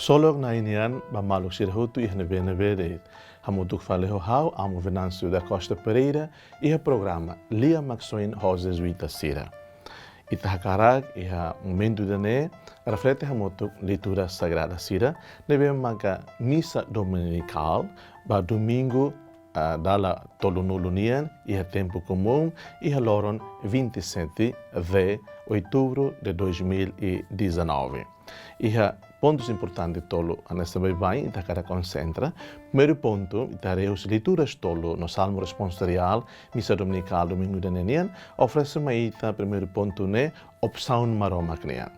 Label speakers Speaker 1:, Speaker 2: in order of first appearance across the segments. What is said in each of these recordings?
Speaker 1: Solok na inian ba maluk sirhutu ih nebe de hamutuk faleho hau amo Venâncio da Costa Pereira e programa Lia Maxoin Jesuíta Sira. Itahakarag iha momento dane reflete hamutuk leitura sagrada Sira nebe maga missa dominical ba domingo dala tolunulunian iha tempo comum iha loron 27 de outubro de 2019. Iha pontos importantes tolo nesta bem itakara concentra. Primeiro ponto, itareus leituras tolo no Salmo responsorial, missa dominical domingo de nenian, oferece maita primeiro ponto ne opção maromagnian.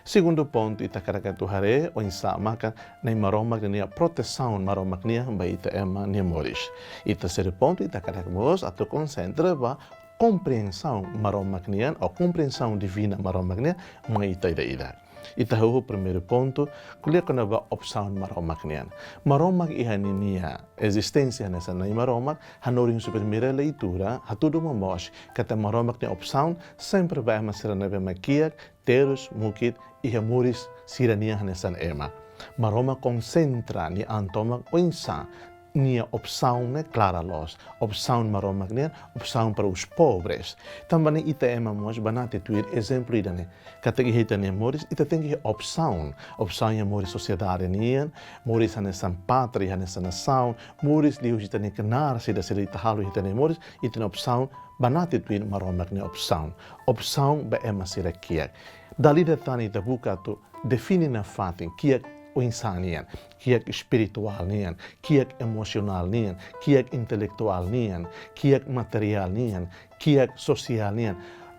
Speaker 1: Segundo ponto, itakara katuhare o insamakan na maromagnia proteção maromagnia baita ema nemoris. E terceiro ponto, itakara mos ato concentra ba compreensão maromagnian ou compreensão divina maromagnia maita ida. Itahu primeiro ponto, kuliah kena ba opção maromagnian. Maromag ihaninia existência nessa na maromag, hanoring su primeira leitura, hatudo mamos, kata maromag ni opção sempre vai masira nebe makiak, terus mukit ihamuris sirania nessa ema. Maromag concentra ni antomag oinsa nia opção né clara los opção maromagnia opção para os pobres também ita ema mos banate tuir exemplo idane kategi hita ne moris ita tengi opção ya moris sociedade nian moris hanesan pátria hanesan nação moris liu ita ne kenar sida ita halu ita ne moris ita opção banate tuir maromagnia opção ba ema sira kia dalida tani ita buka tu define na fatin kia o insanian, kiek spiritual nian, kiek emosional nian, kiek intelektual nian, kiek material nian, kiek sosial nian.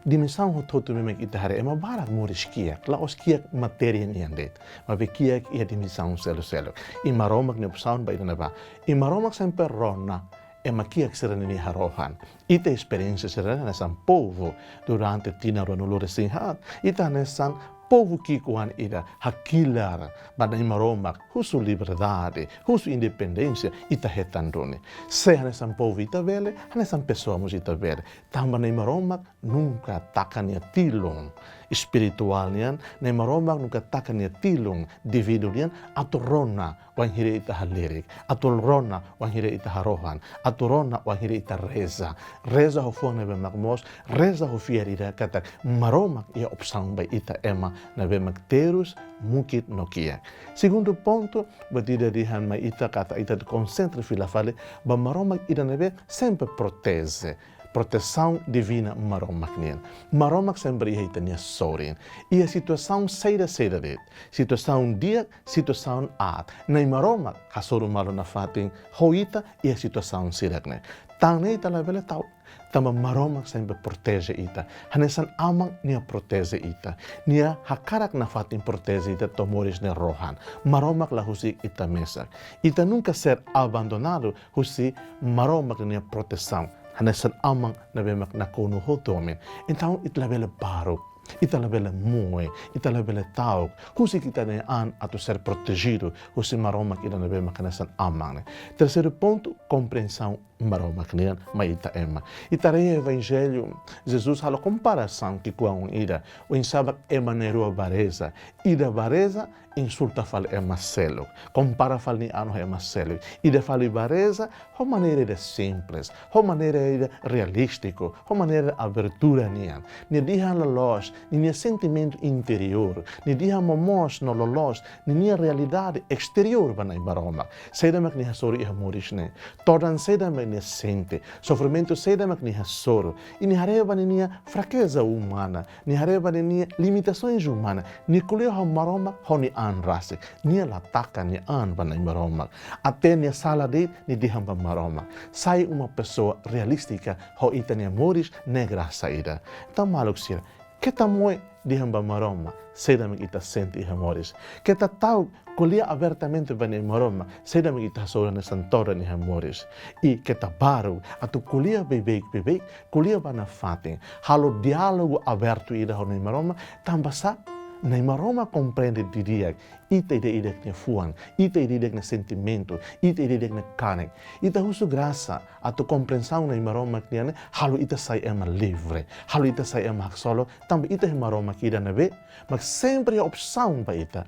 Speaker 1: Dimensão ho todo memek itahare ema barat moris kiek, laos kiek materia nian det. Ma be kiek ia dimensão selo. I maromak ne opsaun ba idana ba. I maromak sempre rona ema kiek serenini harohan. Ita experiência serena nesan povo durante tina ronulore sinhat. Ita nesan povo que kuan ida hakilar badai maromak husu liberdade husu independência ita hetandone se hanesan povo ita vele hanesan pessoas ita vele também maromak nunca takania tilong espiritual nian ne maromak nunca takania tilong individu nian aturona wan hire ita halirik aturona wan hire ita harohan aturona wan hire ita reza ho fone be magmos reza ho fierida kata maromak ia opção by ita ema na bemacterus mukit nokia. Segundo ponto, batida dihan ma ita kata ita concentra fila fale, ba maromak ida nebe sempre protege. Proteção divina maromagnian. Maromak sempre ia itania sorin. E a situação seida det. Situação dia, situação ad. Na maromak kasoro malo na fatin hoita e a situação siragne. Tanei tala vele tau. Tama maromak sempre protege ita. Hanesan amang nia protege ita. Nia hakarak na fatin protege ita tomoris ne rohan. Maromak la husi ita mesak. Ita nunca ser abandonado husi maromak nia proteção. Hanesan amang na bemak na kono hotomen. Então ita labele baru. Ita labele moe, ita labele tau. Husi kita ne an atu ser protegido. Husi maromak ita na bemak hanesan amang. Terceiro ponto, compreensão maromagnian ma ita ema. Ita rei evangelho, Jesus fala comparação que com ida. O insabak ema nerua bareza. Ida bareza insulta fal ema selo. Compara fal ni ano ema selo. Ida fali bareza, ho maneira de simples, ho maneira de realístico, ho maneira de abertura nian. Ni diha la los, ni sentimento interior, ni diha momos no los, ni realidade exterior banai baroma. Seida mak ni hasori iha morishne. Tordan seida mak ni sente. Sofrimento seida mak ni hasoro. E ni hareba ni fraqueza humana, ni hareba ni limitações humanas, ni kulio ha maroma ho ni an rase, ni la taka ni an banai maroma. Até ni sala de ni diha maroma. Sai uma pessoa realística ho itani moris negra saída. Então maluk sira. Que tamoe dihamba maroma, seida me ita sente hamoris. Que tau kulia abertamente bani maroma, seida me ita sora ne santora ni hamoris. E que baru atu kulia bebek, kulia bana fatin. Halo diálogo aberto ida ho ni maroma, tambasa na maroma compreende diria ita ide ne fuan, ita ide ne sentimento, ita ide ne carne. Ita husu graça a tu compreensão na maroma que halu ita sai ema livre, halu ita sai ema solo, também ita maroma que ida nebe, mas sempre a opção para ita.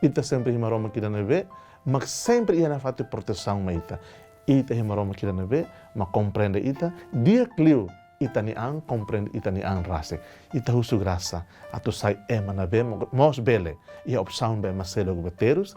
Speaker 1: ita sempre himaroma que não vê, mas sempre ia na fato proteção meita. Ita himaroma que não vê, mas compreende ita, dia clio ita ni ang compreende ita ni ang rase. Ita husu graça, atu sai emana vê, mos bele, ia opção bem macelo gubeteros,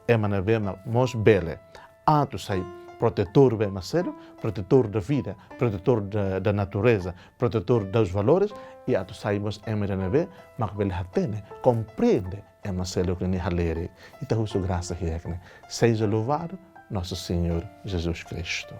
Speaker 1: emana vê, mos bele, atu sai protetor bem macelo, protetor da vida, protetor da natureza, protetor dos valores, e atu sai mos emana vê, mas bele hatene, compreende é Marcelo que nem halere. E tá o graça que é, seja louvado nosso Senhor Jesus Cristo.